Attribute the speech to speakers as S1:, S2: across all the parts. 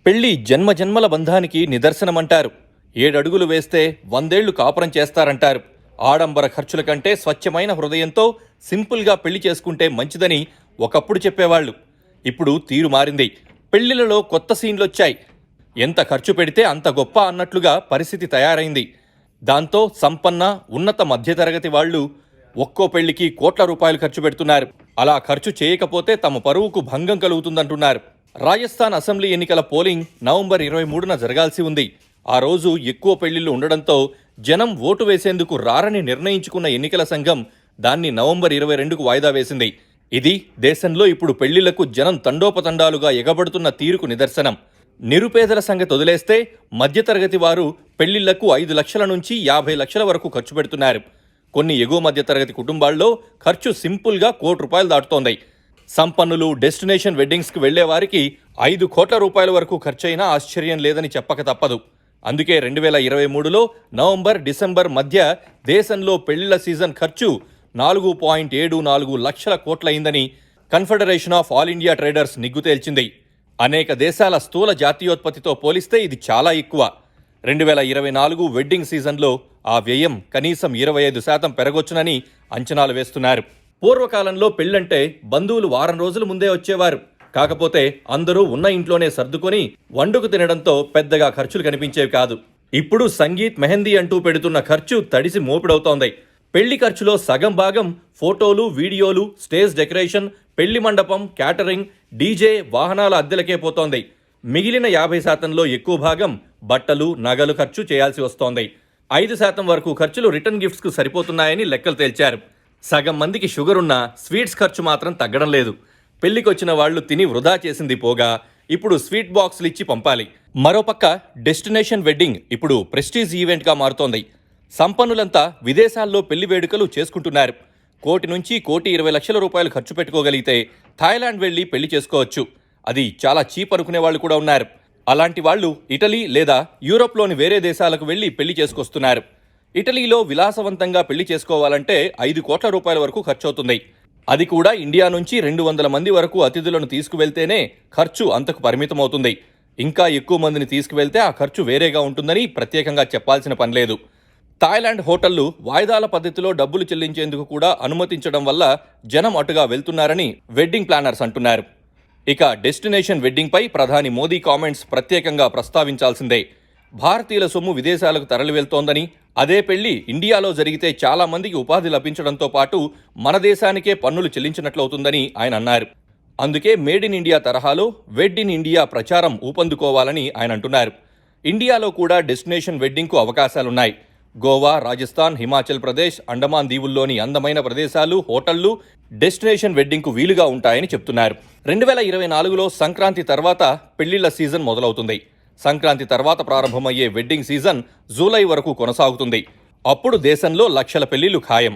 S1: పెళ్లి జన్మజన్మల బంధానికి నిదర్శనమంటారు. 7 అడుగులు వేస్తే 100 ఏళ్లు కాపురం చేస్తారంటారు. ఆడంబర ఖర్చుల కంటే స్వచ్ఛమైన హృదయంతో సింపుల్గా పెళ్లి చేసుకుంటే మంచిదని ఒకప్పుడు చెప్పేవాళ్లు. ఇప్పుడు తీరు మారింది. పెళ్లిలలో కొత్త సీన్లొచ్చాయి. ఎంత ఖర్చు పెడితే అంత గొప్ప అన్నట్లుగా పరిస్థితి తయారైంది. దాంతో సంపన్న, ఉన్నత మధ్యతరగతి వాళ్లు ఒక్కో పెళ్లికి కోట్ల రూపాయలు ఖర్చు పెడుతున్నారు. అలా ఖర్చు చేయకపోతే తమ పరువుకు భంగం కలుగుతుందంటున్నారు. రాజస్థాన్ అసెంబ్లీ ఎన్నికల పోలింగ్ నవంబర్ 23న జరగాల్సి ఉంది. ఆ రోజు ఎక్కువ పెళ్లిళ్లు ఉండడంతో జనం ఓటు వేసేందుకు రారని నిర్ణయించుకున్న ఎన్నికల సంఘం దాన్ని నవంబర్ 22కు వాయిదా వేసింది. ఇది దేశంలో ఇప్పుడు పెళ్లిళ్లకు జనం తండోపతండాలుగా ఎగబడుతున్న తీరుకు నిదర్శనం. నిరుపేదల సంగతి వదిలేస్తే మధ్యతరగతి వారు పెళ్లిళ్లకు 5 లక్షల నుంచి 50 లక్షల వరకు ఖర్చు పెడుతున్నారు. కొన్ని ఎగువ మధ్యతరగతి కుటుంబాల్లో ఖర్చు సింపుల్గా ₹1,00,00,000 దాటుతోంది. సంపన్నులు డెస్టినేషన్ వెడ్డింగ్స్కి వెళ్లే వారికి 5 కోట్ల రూపాయల వరకు ఖర్చయినా ఆశ్చర్యం లేదని చెప్పక తప్పదు. అందుకే 2023లో నవంబర్, డిసెంబర్ మధ్య దేశంలో పెళ్లిళ్ల సీజన్ ఖర్చు 4.74 లక్షల కోట్లయిందని confederation of all India traders నిగ్గు తేల్చింది. అనేక దేశాల స్థూల జాతీయోత్పత్తితో పోలిస్తే ఇది చాలా ఎక్కువ. 2024 వెడ్డింగ్ సీజన్లో ఆ వ్యయం కనీసం 25% పెరగొచ్చునని అంచనాలు వేస్తున్నారు. పూర్వకాలంలో పెళ్లంటే బంధువులు వారం రోజుల ముందే వచ్చేవారు. కాకపోతే అందరూ ఉన్న ఇంట్లోనే సర్దుకొని వండుకు తినడంతో పెద్దగా ఖర్చులు కనిపించేవి కాదు. ఇప్పుడు సంగీత్, మెహందీ అంటూ పెడుతున్న ఖర్చు తడిసి మోపిడవుతోంది. పెళ్లి ఖర్చులో సగం భాగం ఫోటోలు, వీడియోలు, స్టేజ్ డెకరేషన్, పెళ్లి మండపం, క్యాటరింగ్, డీజే, వాహనాల అద్దెలకే పోతోంది. మిగిలిన 50%లో ఎక్కువ భాగం బట్టలు, నగలు ఖర్చు చేయాల్సి వస్తోంది. 5% వరకు ఖర్చులు రిటర్న్ గిఫ్ట్స్కు సరిపోతున్నాయని లెక్కలు తేల్చారు. సగం మందికి షుగర్ ఉన్నా స్వీట్స్ ఖర్చు మాత్రం తగ్గడం లేదు. పెళ్లికొచ్చిన వాళ్లు తిని వృధా చేసింది పోగా ఇప్పుడు స్వీట్ బాక్సులు ఇచ్చి పంపాలి. మరోపక్క డెస్టినేషన్ వెడ్డింగ్ ఇప్పుడు ప్రెస్టీజ్ ఈవెంట్గా మారుతోంది. సంపన్నులంతా విదేశాల్లో పెళ్లి వేడుకలు చేసుకుంటున్నారు. 1 నుంచి 1,20,00,000 రూపాయలు ఖర్చు పెట్టుకోగలిగితే థాయిలాండ్ వెళ్లి పెళ్లి చేసుకోవచ్చు. అది చాలా చీప్ అనుకునే వాళ్ళు కూడా ఉన్నారు. అలాంటి వాళ్ళు ఇటలీ లేదా యూరోప్లోని వేరే దేశాలకు వెళ్లి పెళ్లి చేసుకొస్తున్నారు. ఇటలీలో విలాసవంతంగా పెళ్లి చేసుకోవాలంటే 5 కోట్ల రూపాయల వరకు ఖర్చవుతుంది. అది కూడా ఇండియా నుంచి 200 మంది వరకు అతిథులను తీసుకువెళ్తేనే ఖర్చు అంతకు పరిమితమవుతుంది. ఇంకా ఎక్కువ మందిని తీసుకువెళ్తే ఆ ఖర్చు వేరేగా ఉంటుందని ప్రత్యేకంగా చెప్పాల్సిన పనిలేదు. థాయిలాండ్ హోటళ్లు వాయిదాల పద్ధతిలో డబ్బులు చెల్లించేందుకు కూడా అనుమతించడం వల్ల జనం అటుగా వెళ్తున్నారని వెడ్డింగ్ ప్లానర్స్ అంటున్నారు. ఇక డెస్టినేషన్ వెడ్డింగ్పై ప్రధాని మోదీ కామెంట్స్ ప్రత్యేకంగా ప్రస్తావించాల్సిందే. భారతీయుల సొమ్ము విదేశాలకు తరలి వెళ్తోందని, అదే పెళ్లి ఇండియాలో జరిగితే చాలా మందికి ఉపాధి లభించడంతో పాటు మన దేశానికే పన్నులు చెల్లించినట్లవుతుందని ఆయన అన్నారు. అందుకే మేడ్ ఇన్ ఇండియా తరహాలో వెడ్ ఇన్ ఇండియా ప్రచారం ఊపందుకోవాలని ఆయన అంటున్నారు. ఇండియాలో కూడా డెస్టినేషన్ వెడ్డింగ్కు అవకాశాలున్నాయి. గోవా, రాజస్థాన్, హిమాచల్ ప్రదేశ్, అండమాన్ దీవుల్లోని అందమైన ప్రదేశాలు, హోటళ్లు డెస్టినేషన్ వెడ్డింగ్కు వీలుగా ఉంటాయని చెప్తున్నారు. 2024లో సంక్రాంతి తర్వాత పెళ్లిళ్ల సీజన్ మొదలవుతుంది. సంక్రాంతి తర్వాత ప్రారంభమయ్యే వెడ్డింగ్ సీజన్ జూలై వరకు కొనసాగుతుంది. అప్పుడు దేశంలో లక్షల పెళ్లిళ్లు ఖాయం.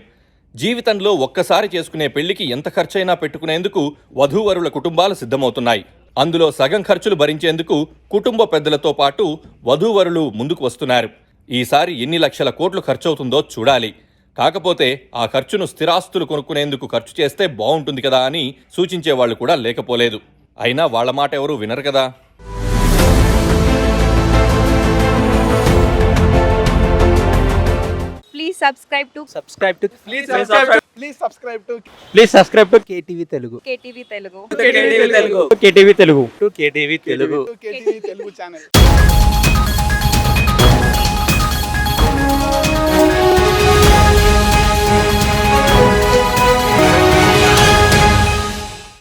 S1: జీవితంలో ఒక్కసారి చేసుకునే పెళ్లికి ఎంత ఖర్చైనా పెట్టుకునేందుకు వధూవరుల కుటుంబాలు సిద్ధమవుతున్నాయి. అందులో సగం ఖర్చులు భరించేందుకు కుటుంబ పెద్దలతో పాటు వధూవరులు ముందుకు వస్తున్నారు. ఈసారి ఎన్ని లక్షల కోట్లు ఖర్చవుతుందో చూడాలి. కాకపోతే ఆ ఖర్చును స్థిరాస్తులు కొనుక్కునేందుకు ఖర్చు చేస్తే బాగుంటుంది కదా అని సూచించేవాళ్లు కూడా లేకపోలేదు. అయినా వాళ్ల మాట ఎవరూ వినరు కదా.
S2: Please subscribe to
S3: KTV Telugu.
S2: KTV Telugu.
S3: KTV Telugu. KTV Telugu. KTV Telugu.
S2: KTV Telugu channel.